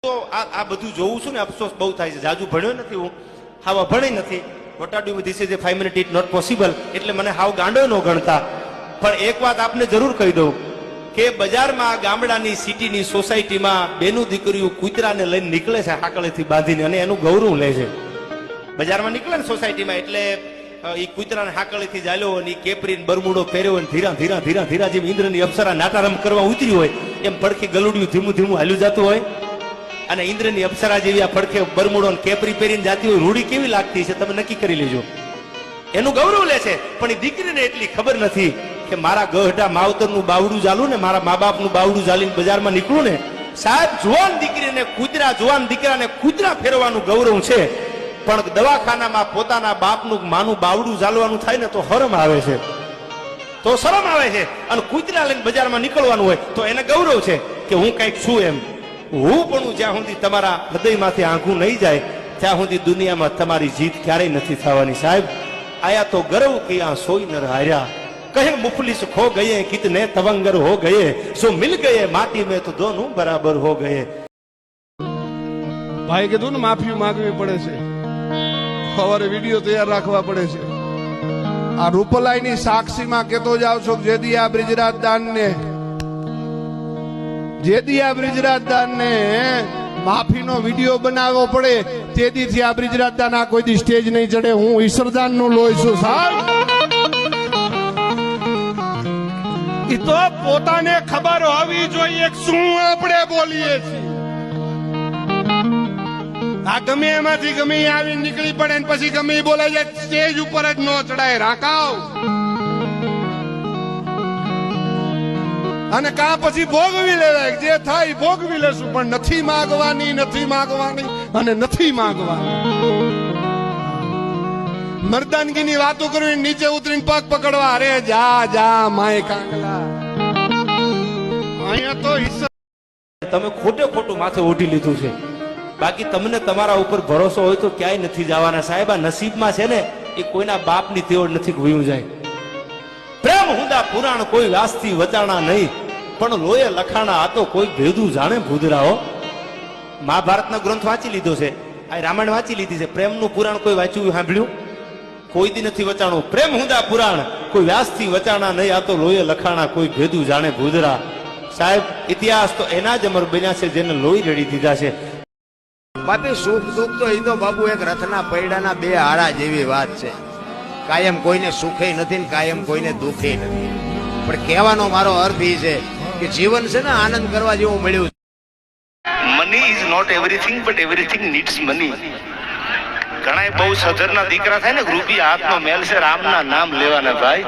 તો આ બધું જોઉં છું ને અફસોસ બહુ થાય છે. જાજુ ભણ્યો નથી હું, હાવ અભણી નથી. What are do this is a 5 minute it not possible, એટલે મને હાવ ગાંડો ન ગણતા. પણ એક વાત આપને જરૂર કહી દઉં કે બજારમાં, ગામડાની, સિટીની, સોસાયટીમાં બેનું દીકરીઓ કૂતરાને લઈને નીકળે છે હાકળેથી બાંધીને, અને એનું ગૌરવ લે છે. બજારમાં નીકળે ને સોસાયટીમાં એટલે એ કૂતરાને હાકળેથી ચાલ્યો અને કેપરીને બરમુડો પહેર્યો અને ધીરા ધીરા ધીરા ધીરા જેમ ઇન્દ્રની અપ્સરા નાટારમ કરવા ઉતરી હોય એમ પડખી ગલુડિયું ધીમું ધીમું હાલ્યું જતું હોય. અને ઇન્દ્રની અપ્સરા જેવી આ પડખે બરમુડો અને કેપરી પહેરીને જાતી હોય, રૂડી કેવી લાગતી છે તમે નક્કી કરી લેજો. એનું ગૌરવ લે છે. પણ એ દીકરીને એટલી ખબર નથી કે મારા ગઢા માવતરનું બાવડું ચાલું ને, મારા મા બાપનું બાવડું ચાલીને બજારમાં નીકળું ને, સાહેબ જુવાન દીકરીને કૂતરા, જુવાન દીકરાને કૂતરા ફેરવાનું ગૌરવ છે. પણ દવાખાનામાં પોતાના બાપનું, માનું બાવડું ચાલવાનું થાય ને તો શરમ આવે છે, તો શરમ આવે છે. અને કૂતરા લઈને બજારમાં નીકળવાનું હોય તો એને ગૌરવ છે કે હું કઈક છું એમ. હું પણ જ્યાં સુધી તમારા હૃદયમાંથી આંખું નહીં જાય ત્યાં સુધી દુનિયામાં તમારી જીત ક્યારેય નથી થવાની. સાહેબ આયા તો ગર્વ કિયા સોઈ નર હાર્યા, કહે મુફલિસ ખો ગયે કિતને તવંગર હો ગયે, સો મિલ ગયે માટી में तो दोनों बराबर हो गए. ભાઈ કીધું ને માફી માંગવી પડે છે, સવારે વિડીયો તૈયાર રાખવા પડે છે. આ રૂપલાઈની સાક્ષીમાં કેતો જાવ છો જેદી આ બ્રિજરાજદાનને માફીનો વિડીયો બનાવવો પડે તેદીથી આ બ્રિજરાજદાન આ કોઈ દી સ્ટેજ નહીં ચડે. હું ઈશ્વરદાન નો લોહી છું સાહેબ. ઈ તો પોતાને ખબર હોવી જોઈએ શું આપણે બોલીએ છીએ. આ ગમે એમાંથી ગમે આવી નીકળી પડે ને પછી ગમે બોલે છે સ્ટેજ ઉપર જ ન ચડાય, રાકાવ. અને કા પછી ભોગવી લેવાય, જે થાય ભોગવી લેશું, પણ નથી માગવાની અને નથી માગવાની. મર્દાનગીની વાતો કરવી, નીચે ઉતરીને પગ પકડવા, અરે જા જા માય કાંગલા. અહીંયા તો તમે ખોટે ખોટું માથે ઓઢી લીધું છે. બાકી તમને તમારા ઉપર ભરોસો હોય તો ક્યાંય નથી જવાના. સાહેબ આ નસીબમાં છે ને એ કોઈના બાપની તેવડ નથી વયું જાય. પ્રેમ હુંદા પુરાણ કોઈ વ્યાસથી વચાણા નહીં, પણ લોહે લખાણા આ તો કોઈ ભેદું જાણે ભૂદરાઓ. મહાભારતનો ગ્રંથ વાંચી લીધો છે, આ રામાયણ વાંચી લીધી છે. પ્રેમનું પુરાણ કોઈ વાંચ્યું સાંભળ્યું? કોઈ દી નથી વચાણું. પ્રેમ હુંદા પુરાણ કોઈ વ્યાસથી વચાણા નહીં, આ તો લોહે લખાણા કોઈ ભેદું જાણે ભૂદરા. સાહેબ ઇતિહાસ તો એના જ અમર બન્યા છે જેને લોહી રેડી દીધા છે. બાપી સુખ દુઃખ તો એ તો બાબુ એક રથના પૈડાના બે હાડા જેવી વાત છે. કાયમ કોઈને સુખે નથી ને કાયમ કોઈને દુઃખે નથી. પણ કહેવાનો મારો અર્થ એ છે કે જીવન છે ને આનંદ કરવા જેવું મળ્યું. Money is not everything but everything needs money. ઘણા બહુ સધરના દીકરા થાય ને, રૂપિયા હાથનો મેલ છે, રામના નામ લેવાના ભાઈ.